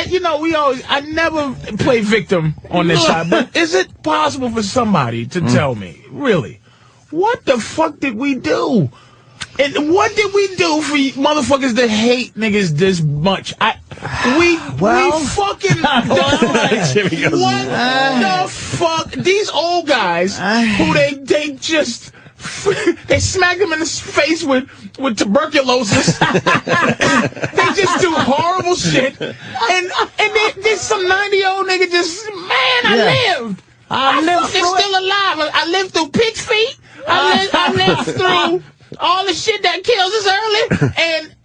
you know, I never play victim on this side, but is it possible for somebody to tell me, really, what the fuck did we do? And what did we do for you motherfuckers that hate niggas this much? We fucking done. What the fuck? These old guys who they just they smack them in the face with tuberculosis. They just do horrible shit. And there's some 90-year-old nigga just, man, I lived. I'm fucking still alive. I lived through pig's feet. I lived through all the shit that kills us early,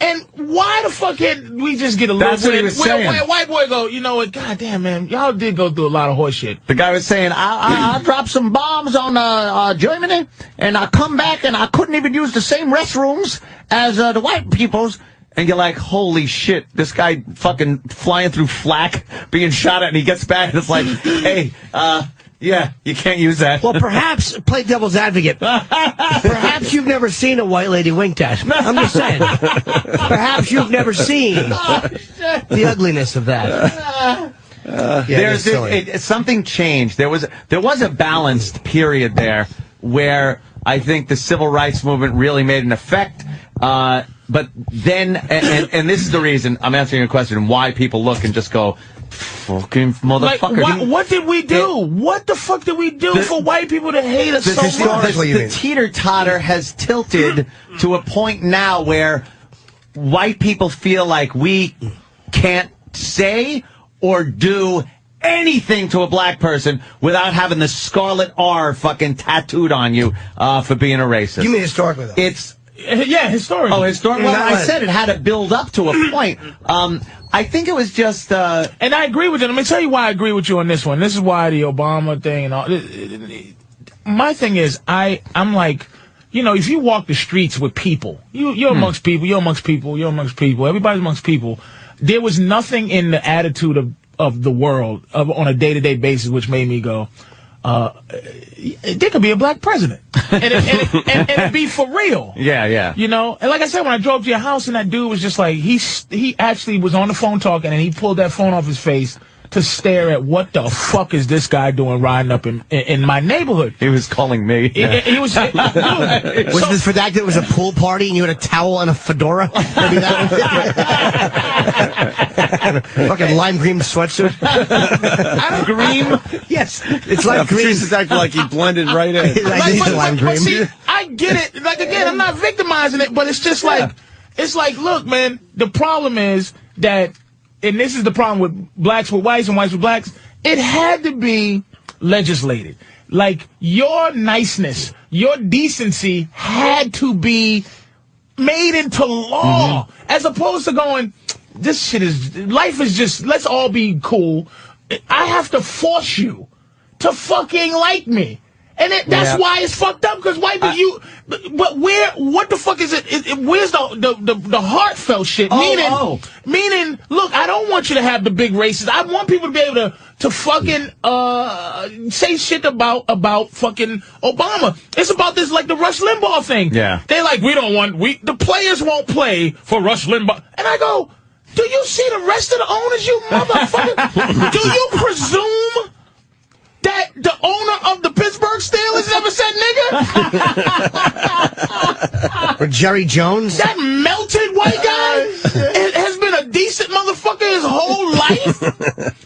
and why the fuck can't we just get a little That's what he was saying. Where a white boy go, you know what, goddamn, man, y'all did go through a lot of horse shit. The guy was saying, I dropped some bombs on Germany, and I come back, and I couldn't even use the same restrooms as the white people's. And you're like, holy shit, this guy fucking flying through flak, being shot at, and he gets back, and it's like, hey, yeah, you can't use that. Well, perhaps, play devil's advocate, perhaps you've never seen a white lady winked at. I'm just saying. Perhaps you've never seen the ugliness of that. Something changed. There was a balanced period there where I think the civil rights movement really made an effect. But then, and this is the reason I'm answering your question, why people look and just go, fucking motherfucker. Like, what did we do? What the fuck did we do for white people to hate us so much? The teeter-totter has tilted to a point now where white people feel like we can't say or do anything to a black person without having the scarlet R fucking tattooed on you for being a racist. You mean historically, though? Yeah, historically. Oh, historically. Well, I said it had to build up to a point. I think it was just... And I agree with you. Let me tell you why I agree with you on this one. This is why the Obama thing and all... My thing is, I'm like, you know, if you walk the streets with people, you're amongst people, you're amongst people, you're amongst people, everybody's amongst people. There was nothing in the attitude of the world on a day-to-day basis which made me go... there could be a black president, and it'd be for real. Yeah. You know, and like I said, when I drove to your house, and that dude was just like, he actually was on the phone talking, and he pulled that phone off his face to stare at what the fuck is this guy doing riding up in my neighborhood. He was calling me. He was. Was this for that? It was a pool party, and you had a towel and a fedora. Maybe that. Fucking lime green sweatsuit. Green? Yes, it's lime green. Patrice is acting like he blended right in. But see, I get it. Like, again, I'm not victimizing it, but it's just like, it's like, look, man, the problem is that, and this is the problem with blacks with whites and whites with blacks, it had to be legislated. Like, your niceness, your decency had to be made into law, as opposed to going, this shit is, life is just, let's all be cool. I have to force you to fucking like me. And that's why it's fucked up, because white people, but what the fuck is it? Where's the heartfelt shit? Meaning, look, I don't want you to have the big races. I want people to be able to fucking say shit about fucking Obama. It's about this, like the Rush Limbaugh thing. Yeah. They like, the players won't play for Rush Limbaugh. And I go, do you see the rest of the owners, you motherfucker? Do you presume that the owner of the Pittsburgh Steelers ever said nigga? Or Jerry Jones? That melted white guy has been a decent motherfucker his whole life.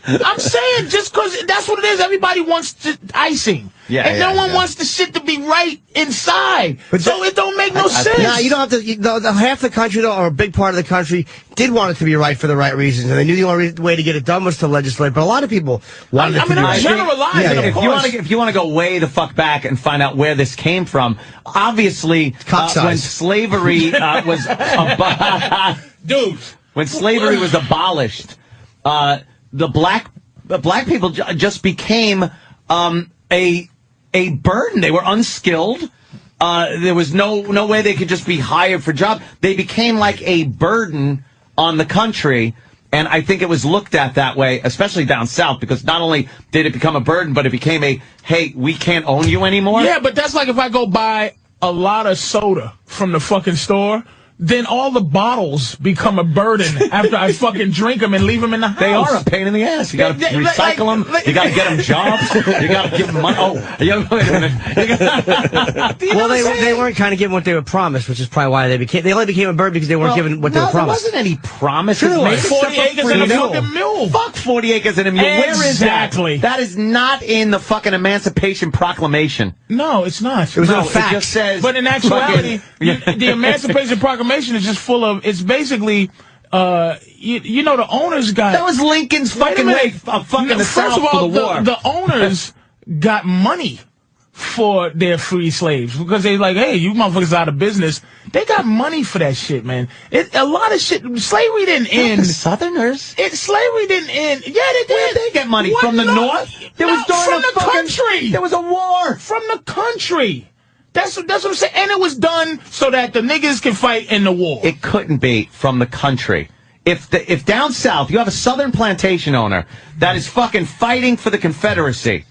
I'm saying, just because that's what it is, everybody wants icing. And no one wants the shit to be right inside. But so it don't make no sense. No, you don't have to. Half the country, though, or a big part of the country, did want it to be right for the right reasons. And they knew the only way to get it done was to legislate. But a lot of people wanted it to be right. I'm generalizing, of course. If you want to go way the fuck back and find out where this came from, obviously, when slavery was... Dude. When slavery was abolished, the black people just became a burden. They were unskilled. There was no way they could just be hired for jobs. They became like a burden on the country, and I think it was looked at that way, especially down south, because not only did it become a burden, but it became hey, we can't own you anymore. Yeah, but that's like if I go buy a lot of soda from the fucking store. then all the bottles become a burden after I fucking drink them and leave them in the house. They are a pain in the ass. You got to recycle them. You got to get them jobs. You got to give them money. Oh, wait a minute. Well, they weren't kind of given what they were promised, which is probably why they only became a bird because they weren't given what they were promised. There wasn't any promise. Sure, there was. 40 acres and a fucking mule. Fuck 40 acres and a mule. Where is that? Exactly. That is not in the fucking Emancipation Proclamation. No, it's not. It was no It fact. just says. But in actuality, the Emancipation Proclamation is just full of. It's basically, you know, the owners got. That was Lincoln's fucking way of fucking the South First of all, for the war. the owners got money for their free slaves because they like, hey, you motherfuckers out of business. They got money for that shit, man. A lot of shit. Slavery didn't end. The Southerners. Slavery didn't end. Yeah, they did. Where did they get money? From the North? There was from the country. There was a war. From the country. That's what I'm saying. And it was done so that the niggas can fight in the war. It couldn't be from the country. If down south you have a Southern plantation owner that is fucking fighting for the Confederacy,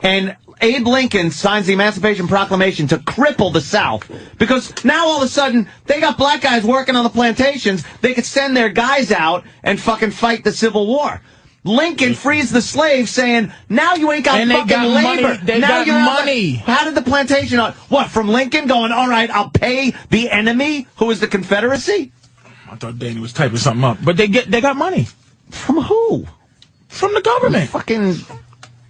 and Abe Lincoln signs the Emancipation Proclamation to cripple the South, because now all of a sudden they got black guys working on the plantations, they could send their guys out and fucking fight the Civil War. Lincoln frees the slaves, saying, now you ain't got fucking labor. They got money. How did the plantation... What, from Lincoln going, all right, I'll pay the enemy, who is the Confederacy? I thought Danny was typing something up. But they got money. From who? From the government.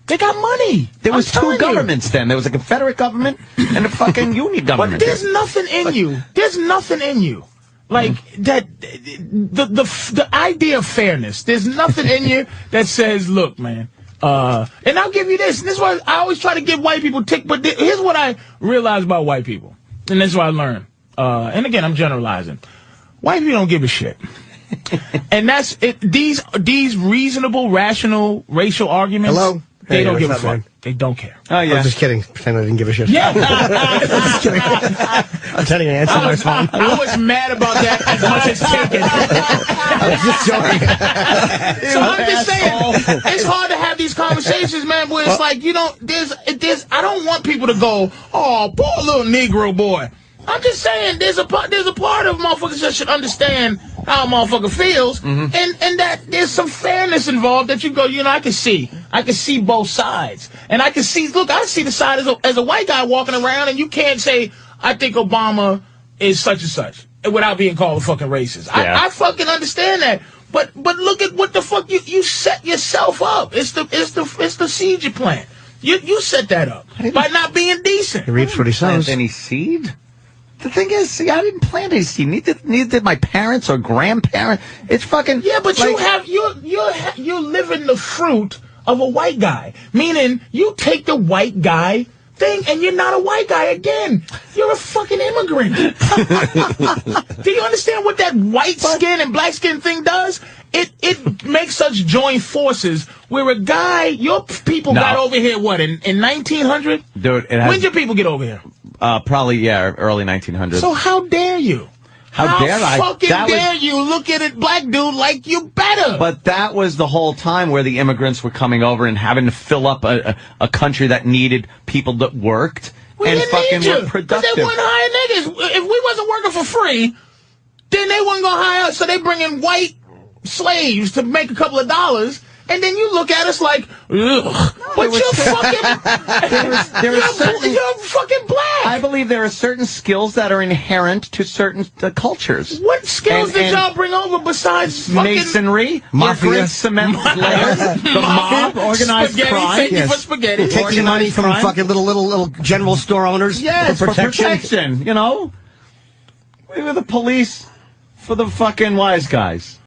They got money. There was two governments then. There was a Confederate government and a fucking Union government. But there's nothing in you. There's nothing in you. Like that, the idea of fairness. There's nothing in you that says, "Look, man." And I'll give you this. And this is why I always try to give white people tick. But here's what I realize about white people, and this is what I learned. And again, I'm generalizing. White people don't give a shit. And that's it. These reasonable, rational, racial arguments. Hello. They Hey, don't give a what's fuck. up, man? They don't care. Oh, yeah. I'm just kidding. Pretend I didn't give a shit. Yeah. I'm just kidding. I'm pretending I answered my phone. I was mad about that as much as taken. I was just joking. So I'm just saying, it's hard to have these conversations, man, where it's like, you know, I don't want people to go, oh, poor little Negro boy. I'm just saying, there's a part of motherfuckers that should understand how a motherfucker feels, and that there's some fairness involved that you go, you know, I can see both sides, and I see the side as a white guy walking around, and you can't say, I think Obama is such and such, without being called a fucking racist. Yeah. I fucking understand that, but look at what the fuck you set yourself up. It's the seed you plant. You set that up by not being decent. He reaps what he sows. Plant any seed? The thing is, see, I didn't plant any seed. Neither did my parents or grandparents. It's fucking... Yeah, but like, you're living the fruit of a white guy. Meaning, you take the white guy thing, and you're not a white guy again. You're a fucking immigrant. Do you understand what that white skin and black skin thing does? It makes us join forces where a guy, your people got over here, what, in 1900? Dude, when did your people get over here? Probably, yeah, early 1900s. So how dare you? How dare I? Fucking dare you look at it, black dude, like you better. But that was the whole time where the immigrants were coming over and having to fill up a country that needed people that worked and fucking were productive. They wouldn't hire niggas. If we wasn't working for free, then they wasn't gonna hire us. So they bring in white slaves to make a couple of dollars. And then you look at us like, ugh. But you're fucking... you're fucking black. I believe there are certain skills that are inherent to certain cultures. What skills did y'all bring over besides fucking... Masonry, mafia, cement layers, the mob, organized crime. Thank you for spaghetti. Taking money from fucking little general store owners. Yes, for protection. You know? We were the police for the fucking wise guys.